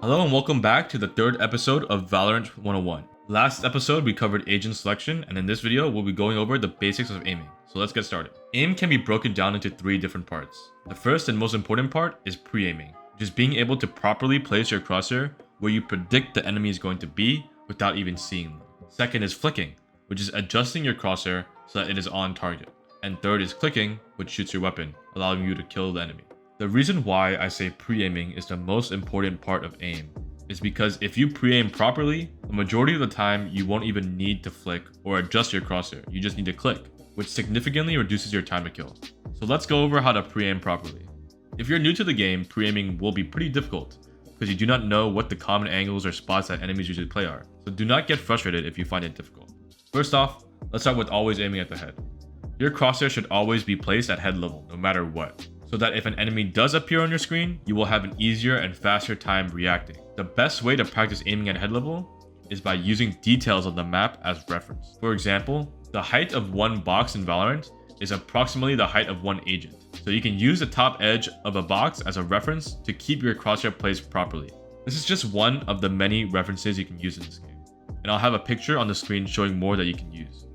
Hello and welcome back to the third episode of Valorant 101. Last episode we covered agent selection, and in this video we'll be going over the basics of aiming. So let's get started. Aim can be broken down into three different parts. The first and most important part is pre-aiming, which is being able to properly place your crosshair where you predict the enemy is going to be without even seeing them. Second is flicking, which is adjusting your crosshair so that it is on target. And third is clicking, which shoots your weapon, allowing you to kill the enemy. The reason why I say pre-aiming is the most important part of aim is because if you pre-aim properly, the majority of the time you won't even need to flick or adjust your crosshair, you just need to click, which significantly reduces your time to kill. So let's go over how to pre-aim properly. If you're new to the game, pre-aiming will be pretty difficult because you do not know what the common angles or spots that enemies usually play are, so do not get frustrated if you find it difficult. First off, let's start with always aiming at the head. Your crosshair should always be placed at head level, no matter what, so that if an enemy does appear on your screen, you will have an easier and faster time reacting. The best way to practice aiming at head level is by using details of the map as reference. For example, the height of one box in Valorant is approximately the height of one agent. So you can use the top edge of a box as a reference to keep your crosshair placed properly. This is just one of the many references you can use in this game, and I'll have a picture on the screen showing more that you can use.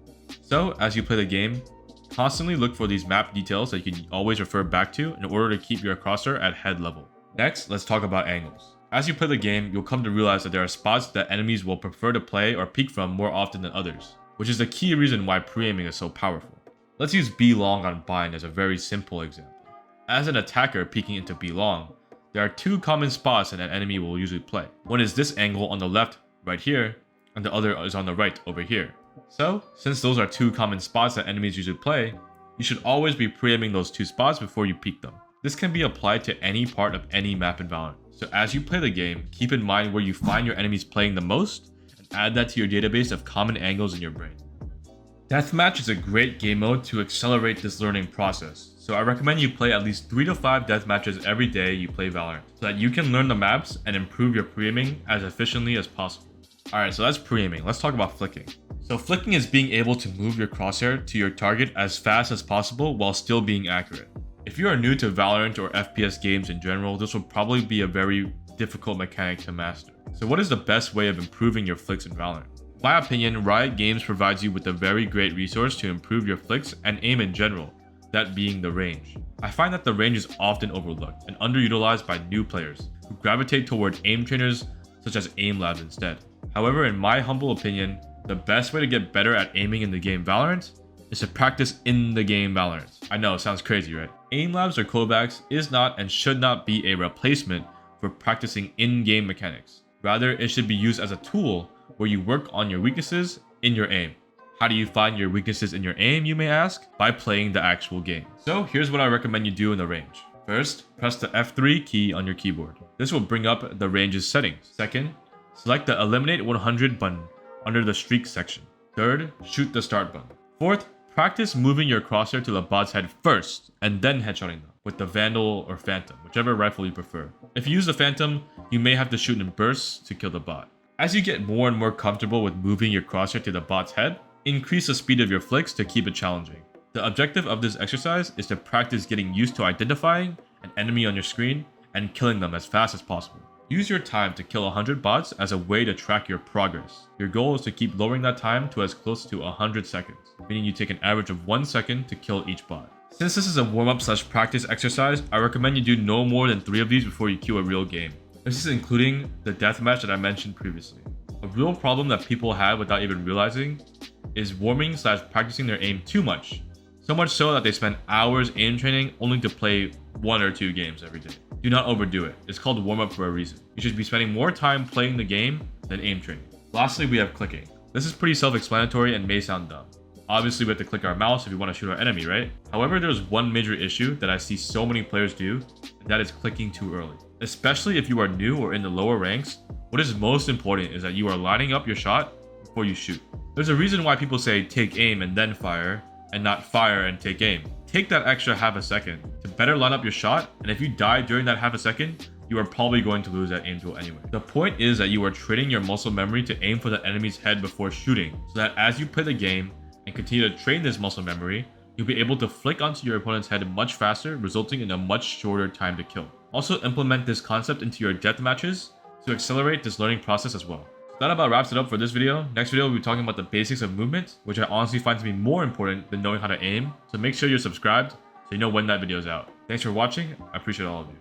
So as you play the game, constantly look for these map details that you can always refer back to in order to keep your crosshair at head level. Next, let's talk about angles. As you play the game, you'll come to realize that there are spots that enemies will prefer to play or peek from more often than others, which is the key reason why pre-aiming is so powerful. Let's use B long on bind as a very simple example. As an attacker peeking into B long, there are two common spots that an enemy will usually play. One is this angle on the left right here, and the other is on the right over here. So, since those are two common spots that enemies usually play, you should always be pre-aiming those two spots before you peek them. This can be applied to any part of any map in Valorant. So as you play the game, keep in mind where you find your enemies playing the most, and add that to your database of common angles in your brain. Deathmatch is a great game mode to accelerate this learning process, so I recommend you play at least 3 to 5 deathmatches every day you play Valorant, so that you can learn the maps and improve your pre-aiming as efficiently as possible. Alright, so that's pre-aiming. Let's talk about flicking. So flicking is being able to move your crosshair to your target as fast as possible while still being accurate. If you are new to Valorant or FPS games in general, this will probably be a very difficult mechanic to master. So what is the best way of improving your flicks in Valorant? In my opinion, Riot Games provides you with a very great resource to improve your flicks and aim in general, that being the range. I find that the range is often overlooked and underutilized by new players who gravitate toward aim trainers such as aim labs instead. However, in my humble opinion, the best way to get better at aiming in the game Valorant is to practice in the game Valorant. I know, it sounds crazy, right? Aim labs or codebacks is not and should not be a replacement for practicing in-game mechanics. Rather, it should be used as a tool where you work on your weaknesses in your aim. How do you find your weaknesses in your aim, you may ask? By playing the actual game. So here's what I recommend you do in the range. First, press the F3 key on your keyboard. This will bring up the range's settings. Second, select the Eliminate 100 button under the streak section. Third, shoot the start button. Fourth, practice moving your crosshair to the bot's head first and then headshotting them with the Vandal or Phantom, whichever rifle you prefer. If you use the Phantom, you may have to shoot in bursts to kill the bot. As you get more and more comfortable with moving your crosshair to the bot's head, increase the speed of your flicks to keep it challenging. The objective of this exercise is to practice getting used to identifying an enemy on your screen and killing them as fast as possible. Use your time to kill 100 bots as a way to track your progress. Your goal is to keep lowering that time to as close to 100 seconds, meaning you take an average of 1 second to kill each bot. Since this is a warm-up / practice exercise, I recommend you do no more than 3 of these before you queue a real game. This is including the deathmatch that I mentioned previously. A real problem that people have without even realizing is warming / practicing their aim too much. So much so that they spend hours aim training only to play 1 or 2 games every day. Do not overdo it. It's called warm-up for a reason. You should be spending more time playing the game than aim training. Lastly, we have clicking. This is pretty self-explanatory and may sound dumb. Obviously, we have to click our mouse if we want to shoot our enemy, right? However, there's one major issue that I see so many players do, and that is clicking too early. Especially if you are new or in the lower ranks, what is most important is that you are lining up your shot before you shoot. There's a reason why people say take aim and then fire, and not fire and take aim. Take that extra half a second to better line up your shot, and if you die during that half a second, you are probably going to lose that aim duel anyway. The point is that you are training your muscle memory to aim for the enemy's head before shooting, so that as you play the game and continue to train this muscle memory, you'll be able to flick onto your opponent's head much faster, resulting in a much shorter time to kill. Also implement this concept into your death matches to accelerate this learning process as well. That about wraps it up for this video. Next video, we'll be talking about the basics of movement, which I honestly find to be more important than knowing how to aim. So make sure you're subscribed so you know when that video is out. Thanks for watching. I appreciate all of you.